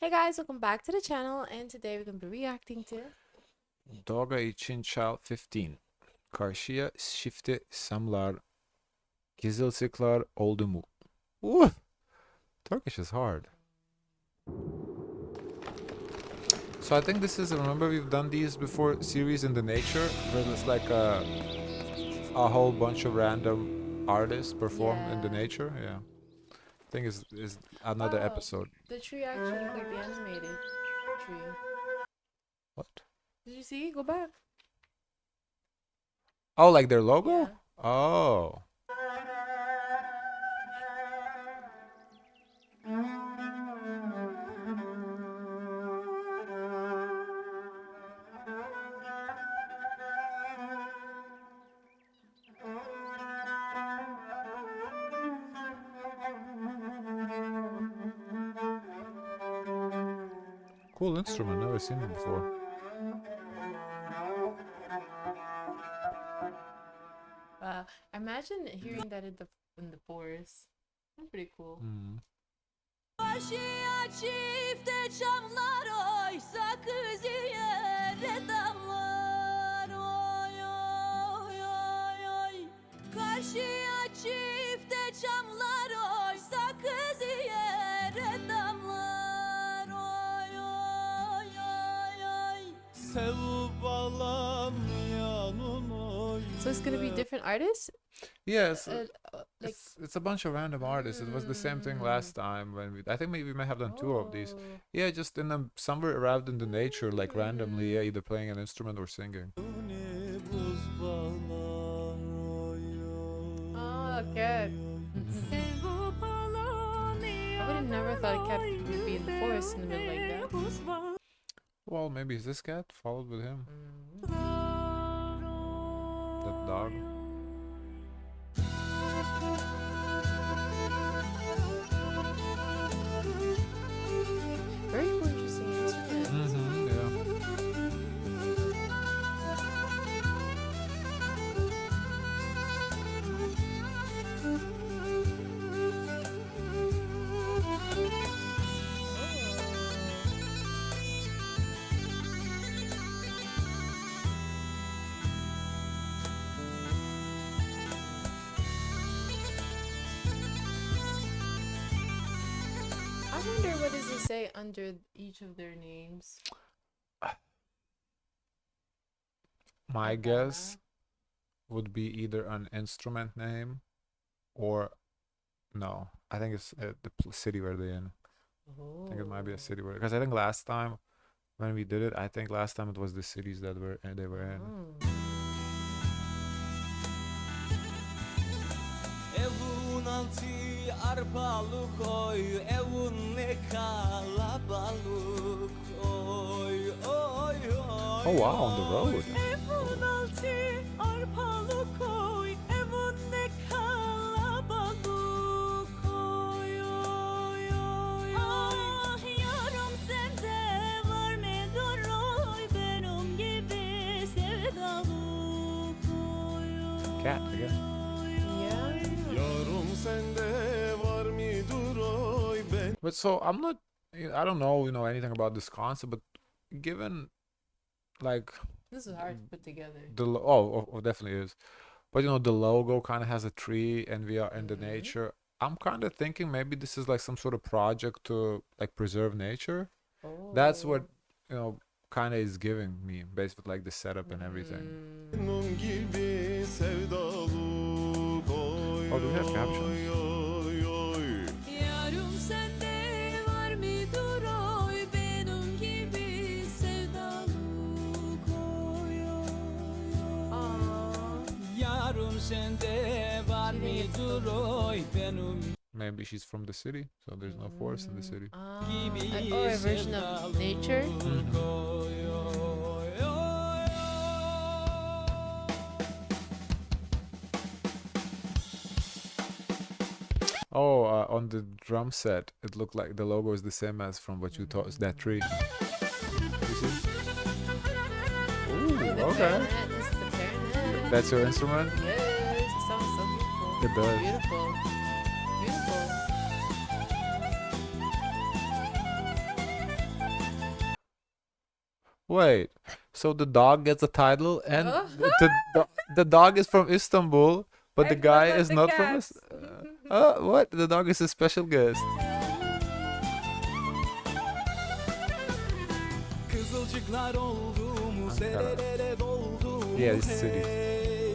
Hey guys, welcome back to the channel, and today we're going to be reacting to Doğa İçin Çal 15. Karşıya Çifte Çamlar. Kızılcıklar Oldu Mu. Ooh, Turkish is hard. So I think this is, remember we've done these before, series in the nature, where there's like a whole bunch of random artists perform in the nature. Yeah. I think is another Oh, episode. the tree actually looked like the animated tree. What? Did you see? Go back. Oh, like their logo? Yeah. Oh. Cool instrument, never seen it before. Imagine hearing that in the forest. That's pretty cool. Karşıya çifte çamlar oy sakız yere damlar oy oy oy oy. Karşıya çifte çamlar oy sakız yere damlar oy oy oy oy. Sev bağlamayanın oy. So it's gonna be different artists? Yes. Like It's a bunch of random artists. It was the same thing last time when I think maybe we may have done two of these. Yeah, just in them somewhere around in the nature, like randomly, yeah, either playing an instrument or singing. Oh, cat. I would have never thought a cat would be in the forest in the middle like that. Well, maybe is this cat followed with him? That dog. Very cool, interesting instrument. Yeah. I wonder what does it say under each of their names. My guess would be either an instrument name or no. I think it's city where they're in. I think it might be a city where, because I think last time when we did it, I think last time it was the cities that they were in. Evun altı arpalık oy, evun ne kalabalık oy oy oy. Oh wow, on the road. Evun altı arpalık oy, evun ne kalabalık oy oy oy. Ah yarım sende var mıdır oy, benim gibi sevdalık oy oy. Cat again. But so I'm not, I don't know, anything about this concept, but given like This is hard to put together. definitely is, but the logo kind of has a tree and we are in the nature. I'm kind of thinking maybe this is like some sort of project to like preserve nature. That's what kind of is giving me based with like the setup and everything. Oh, do we have captions? Yarım sende var mıdır oy, benim gibi sevdalık oy oy. Yarım sende var mıdır oy, benim Maybe she's from the city, so there's no forest in the city. gibi Or a version of nature. sevdalık oy oy oy. Oh, on the drum set, it looked like the logo is the same as from what you thought. It's that tree. You see? Ooh, The okay. clarinet is the clarinet. That's your instrument? Yes, it sounds so beautiful. It does. Beautiful. Beautiful. Wait, so the dog gets a title, and Oh. the dog is from Istanbul, but the I guy forgot is the not from cats. what? The dog is a special guest. Kızılcıklar oldu mu, Ankara. serelere doldu mu, Yeah, it's cities. hey.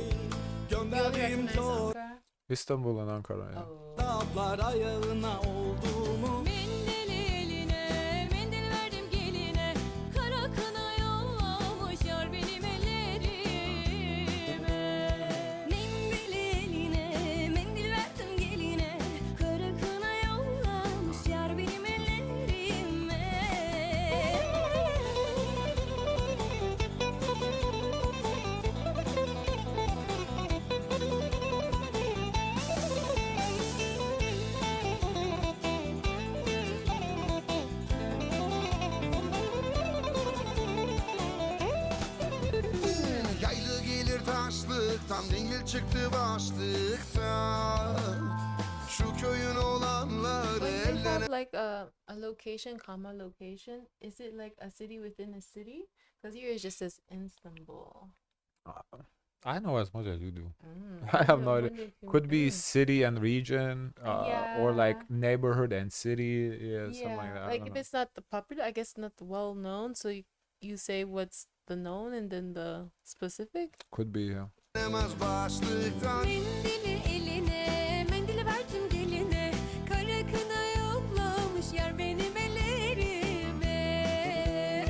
You only Gönderdim recognize çok Ankara? Istanbul and Ankara. Yeah. Oh. kitaplar ayağına oldu mu? Mendil eline, mendil verdim geline. Kara kına yollamış yar benim ellerime. Mendil eline, mendil verdim geline. Kara kına yollamış yar benim ellerime. Yaylı gelir taşlıktan, dingil çıktı başlıktan. Şu köyün olanları When they evlenen have like a location, comma location, is it like a city within a city? Because here it just says Istanbul. I know as much as you do. Mm, I have no I idea. wonder if you- Could be mm. city and region, or like Yeah. neighborhood and city. Yeah, something like that. I Like don't if know. it's not the popular, I guess not the well known. So you say what's the known and then the specific. Could be, yeah. evlenemez başlıktan. Mendili eline, mendili verdim geline. Kara kına yollamış yar benim ellerime.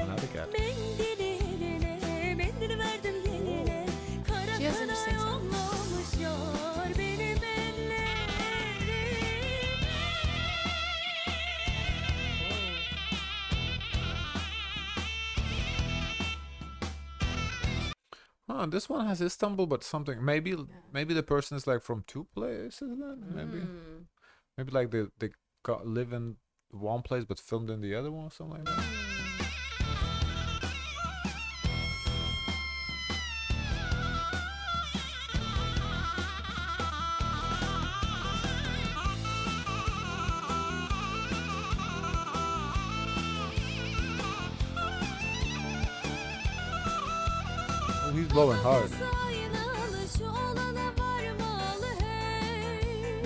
Another cat. Mendili eline, mendili verdim geline. Kara She has kına interesting sounds. yollamış yar benim ellerime. Huh, this one has Istanbul, but something. Maybe the person is like from two places then. Maybe Mm. maybe like they live in one place but filmed in the other one or something like that. Oh, he's blowing hard. Sayınalı şu olana varmalı hey.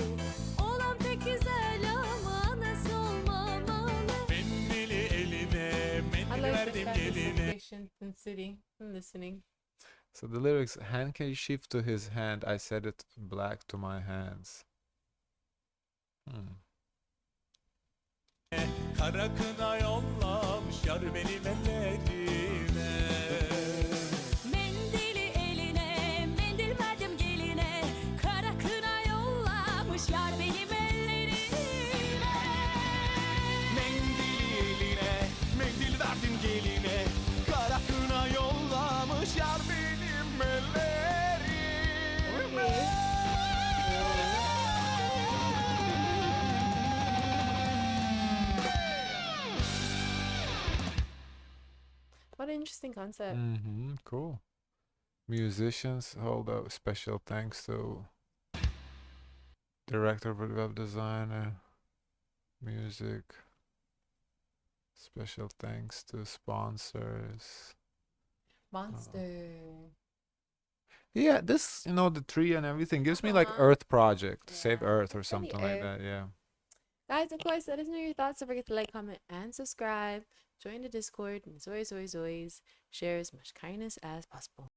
Olan pek güzel ama nasıl olmamalı. Mendili eline, I mendil like the verdim geline. classification and city and listening. So the lyrics: handkerchief to his hand, I said it black to my hands. Hmm. Kara kına yollamış yar benim ellerime. Mendili eline, mendil verdim geline. Kara kına yollamış yar benim ellerime. Mendili eline, mendil verdim geline. Kara kına yollamış yar benim ellerime. What an interesting concept. Mm-hmm. Cool. Musicians, hold up. Special thanks to director, web designer, music. Special thanks to sponsors. Monster. Yeah, this, the tree and everything gives me like Uh-huh. Earth Project, Save Yeah, Earth or it's pretty something like Earth. that. Yeah. Guys, of course, let us know your thoughts. Don't forget to like, comment, and subscribe. Join the Discord. And as always, share as much kindness as possible.